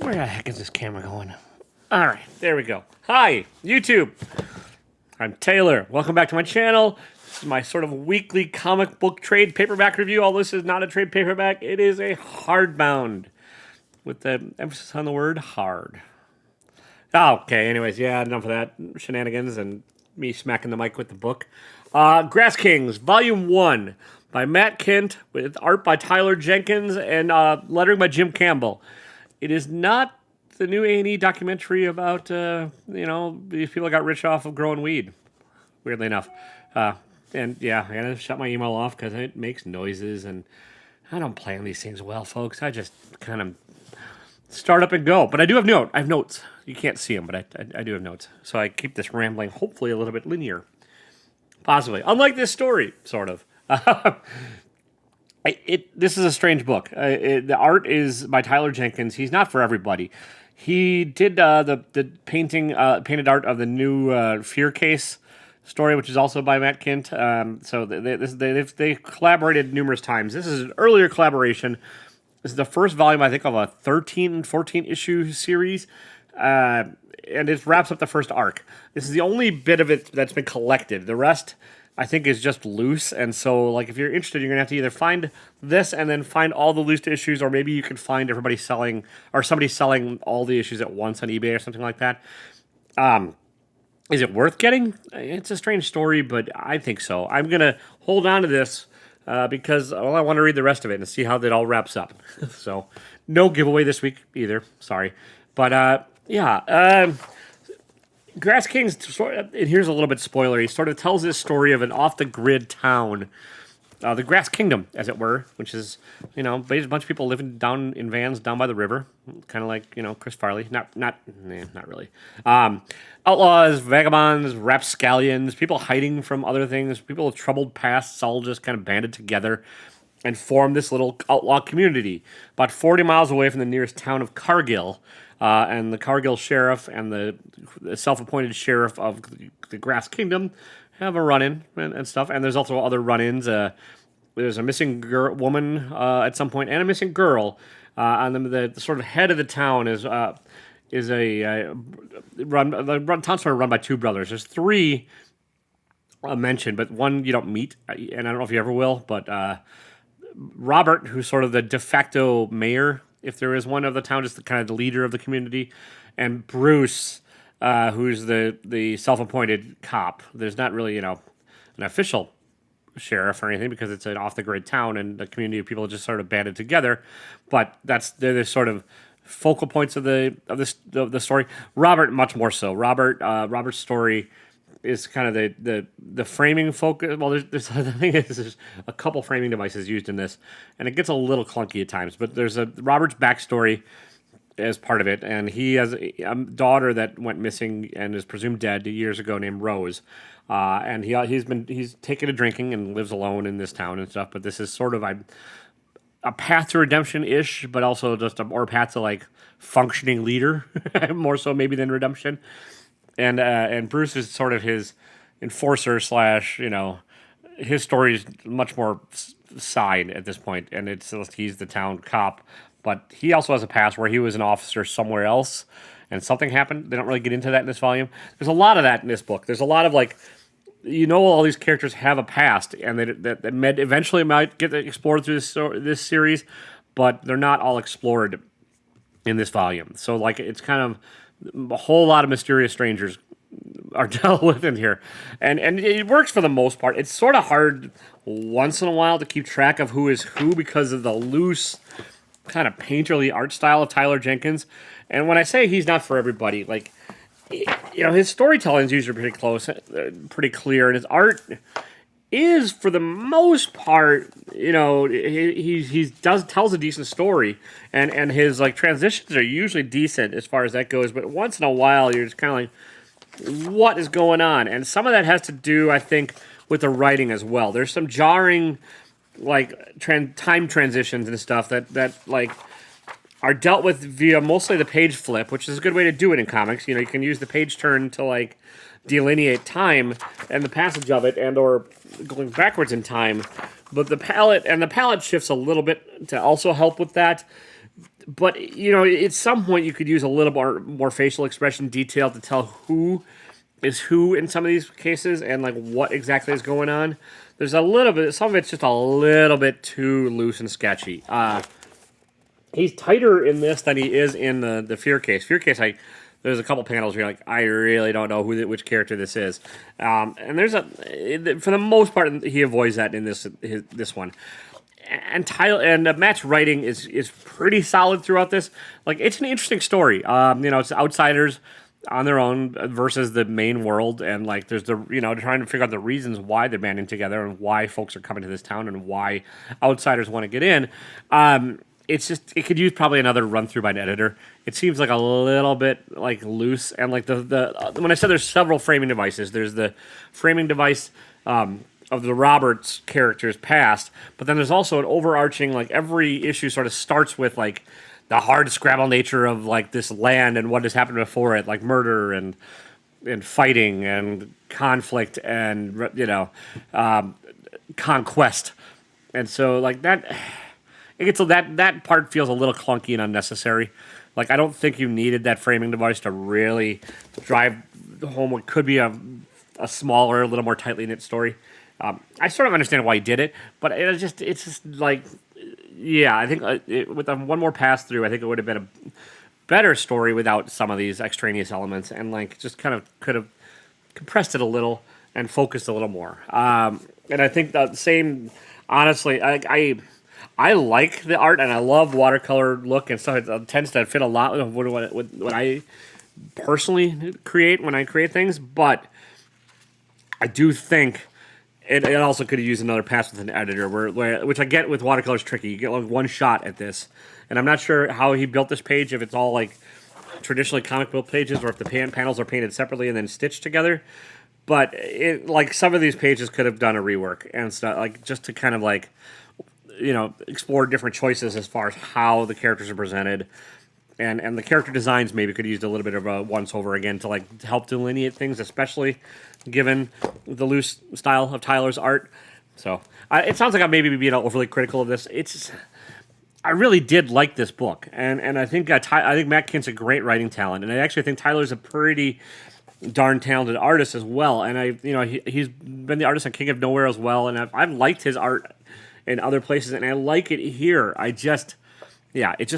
Where the heck is this camera going? All right, there we go. Hi, YouTube. I'm Taylor. Welcome back to my channel. This is my sort of weekly comic book trade paperback review. Although this is not a trade paperback, it is a hardbound with the emphasis on the word hard. Okay, anyways, yeah, enough of that shenanigans and me smacking the mic with the book. Grass Kings, Volume 1 by Matt Kindt with art by Tyler Jenkins and lettering by Jim Campbell. It is not the new A&E documentary about, these people that got rich off of growing weed, weirdly enough. And yeah, I gotta shut my email off because it makes noises and I don't plan these things well, folks. I just kind of start up and go. But I do have notes. You can't see them, but I do have notes. So I keep this rambling, hopefully a little bit linear. Possibly. Unlike this story, sort of. This is a strange book. The art is by Tyler Jenkins. He's not for everybody. He did the painted art of the new Fear Case story, which is also by Matt Kindt. So they collaborated numerous times. This is an earlier collaboration. This is the first volume, I think, of a 13, 14 issue series. And it wraps up the first arc. This is the only bit of it that's been collected. The rest, I think, is just loose. And so, like, if you're interested, you're going to have to either find this and then find all the loose issues, or maybe you can find everybody selling, or somebody selling all the issues at once on eBay or something like that. Is it worth getting? It's a strange story, but I think so. I'm going to hold on to this because I want to read the rest of it and see how that all wraps up. So, no giveaway this week either. Sorry. But, Grass Kings, here's a little bit spoilery, sort of tells this story of an off-the-grid town, the Grass Kingdom, as it were, which is, a bunch of people living down in vans down by the river, kind of like, Chris Farley. Not really. Outlaws, vagabonds, rapscallions, people hiding from other things, people with troubled pasts, all just kind of banded together and form this little outlaw community, about 40 miles away from the nearest town of Cargill. And the Cargill sheriff and the self-appointed sheriff of the Grass Kingdom have a run-in and stuff. And there's also other run-ins. There's a missing woman at some point and a missing girl. And then the sort of head of the town is town's sort of run by two brothers. There's three mentioned, but one you don't meet, and I don't know if you ever will. But Robert, who's sort of the de facto mayor, if there is one of the town, just the kind of the leader of the community, and Bruce, who's the self-appointed cop. There's not really, an official sheriff or anything because it's an off-the-grid town and the community of people just sort of banded together. But they're the sort of focal points of the story. Robert, much more so. Robert's story is kind of the framing focus. Well, there's the thing is there's a couple framing devices used in this, and it gets a little clunky at times. But there's Robert's backstory as part of it, and he has a daughter that went missing and is presumed dead years ago, named Rose. And he's taken to drinking and lives alone in this town and stuff. But this is sort of a path to redemption-ish, but also just a more path to like functioning leader, more so maybe than redemption. And Bruce is sort of his enforcer / his story is much more side at this point, and he's the town cop, but he also has a past where he was an officer somewhere else, and something happened. They don't really get into that in this volume. There's a lot of that in this book. There's a lot of all these characters have a past, and that eventually might get explored through this series, but they're not all explored in this volume. So it's kind of a whole lot of mysterious strangers are dealt with in here. And it works for the most part. It's sort of hard once in a while to keep track of who is who because of the loose kind of painterly art style of Tyler Jenkins. And when I say he's not for everybody, his storytelling is usually pretty close, pretty clear, and his art is, for the most part, he tells a decent story, and his transitions are usually decent as far as that goes. But once in a while, you're just kind of like, what is going on? And some of that has to do, I think, with the writing as well. There's some jarring, time transitions and stuff that are dealt with via mostly the page flip, which is a good way to do it in comics. You can use the page turn to delineate time and the passage of it, and or going backwards in time. But the palette shifts a little bit to also help with that. But at some point you could use a little more facial expression detail to tell who is who in some of these cases and like what exactly is going on. There's a little bit, some of it's just a little bit too loose and sketchy. He's tighter in this than he is in the Fear Case. Fear Case, there's a couple panels where you're like, I really don't know which character this is. And for the most part, he avoids that in this one. And Matt's writing is pretty solid throughout this. Like, it's an interesting story. It's outsiders on their own versus the main world, and like there's trying to figure out the reasons why they're banding together and why folks are coming to this town and why outsiders want to get in. It's just, it could use probably another run through by an editor. It seems like a little bit like loose, and like the when I said there's several framing devices, there's the framing device of the Roberts character's past, but then there's also an overarching, like every issue sort of starts with like the hard scrabble nature of like this land and what has happened before it, like murder and fighting and conflict and conquest, and so like that. It gets that part feels a little clunky and unnecessary. Like, I don't think you needed that framing device to really drive home what could be a smaller, a little more tightly knit story. I sort of understand why he did it, but it's just like, yeah, I think with one more pass through, I think it would have been a better story without some of these extraneous elements, and like just kind of could have compressed it a little and focused a little more. And I think the same, honestly, I like the art and I love watercolor look and stuff. It tends to fit a lot with what I personally create when I create things, but I do think it also could have used another pass with an editor, which I get with watercolor is tricky. You get like one shot at this, and I'm not sure how he built this page, if it's all like traditionally comic book pages or if the panels are painted separately and then stitched together. But like some of these pages could have done a rework and stuff, like just to kind of like explore different choices as far as how the characters are presented, and the character designs maybe could use a little bit of a once over again to like help delineate things, especially given the loose style of Tyler's art. So it sounds like I'm maybe being overly critical of this. I really did like this book, and I think I think Matt Kindt's a great writing talent, and I actually think Tyler's a pretty darn talented artist as well. And he's been the artist on King of Nowhere as well, and I've liked his art in other places, and I like it here. It just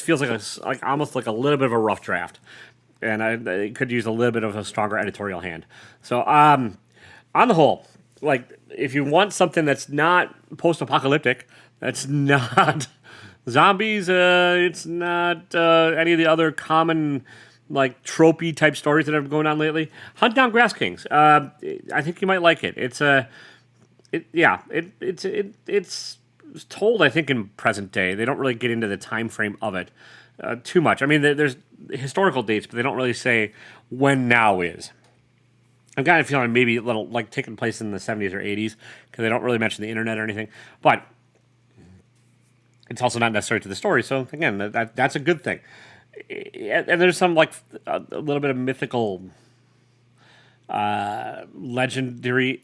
feels like almost like a little bit of a rough draft, and I could use a little bit of a stronger editorial hand. So, on the whole, like if you want something that's not post-apocalyptic, that's not zombies, it's not any of the other common like tropey type stories that have been going on lately, hunt down Grass Kings. I think you might like it. It's told, I think, in present day. They don't really get into the time frame of it too much. I mean, there's historical dates, but they don't really say when now is. I've got a feeling maybe a little like taking place in the 70s or 80s because they don't really mention the internet or anything. But it's also not necessary to the story. So again, that's a good thing. And there's some like a little bit of mythical, legendary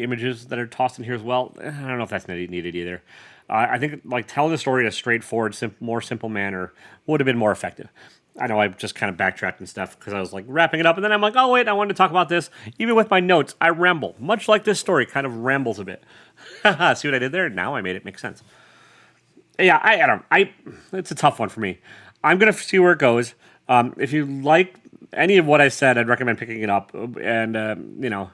images that are tossed in here as well. I don't know if that's needed either. I think like telling the story in a straightforward, more simple manner would have been more effective. I know I just kind of backtracked and stuff because I was like wrapping it up, and then I'm like, oh wait, I wanted to talk about this. Even with my notes, I ramble, much like this story kind of rambles a bit. See what I did there? Now I made it make sense. Yeah, I don't. It's a tough one for me. I'm gonna see where it goes. If you like any of what I said, I'd recommend picking it up and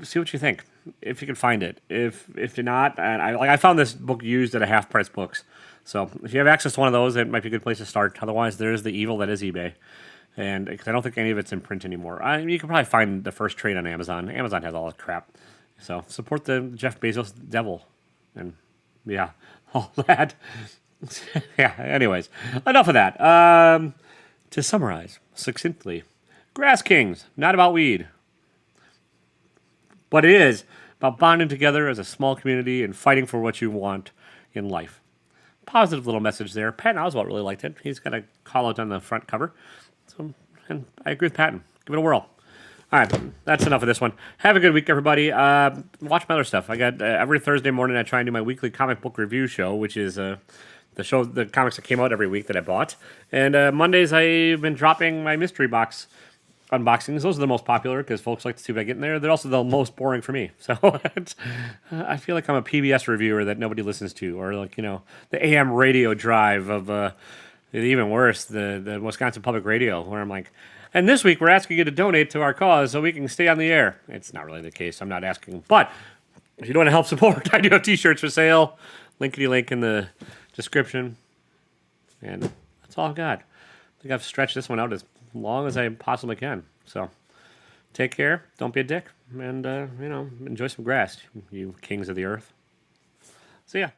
see what you think if you can find it. If you're not, and I found this book used at a half price books. So if you have access to one of those, it might be a good place to start. Otherwise, there's the evil that is eBay, and because I don't think any of it's in print anymore. You can probably find the first trade on Amazon. Amazon has all that crap. So support the Jeff Bezos devil, and yeah, all that. Yeah, anyways, enough of that. To summarize succinctly, Grass Kings, not about weed, but it is about bonding together as a small community and fighting for what you want in life. Positive little message there. Patton Oswalt really liked it. He's got a call out on the front cover. So, and I agree with Patton. Give it a whirl. All right, that's enough of this one. Have a good week, everybody. Watch my other stuff. I got every Thursday morning I try and do my weekly comic book review show, which is the the comics that came out every week that I bought. And Mondays I've been dropping my mystery box unboxings. Those are the most popular because folks like to see what I get in there. They're also the most boring for me. So I feel like I'm a PBS reviewer that nobody listens to, or like the AM radio drive of even worse, the Wisconsin Public Radio, where I'm like, and this week we're asking you to donate to our cause so we can stay on the air. It's not really the case. I'm not asking, but if you want to help support, I do have T-shirts for sale. Linkity link in the description, and that's all I've got. I think I've stretched this one out as long as I possibly can. So take care, don't be a dick, and enjoy some grass, you kings of the earth. See ya.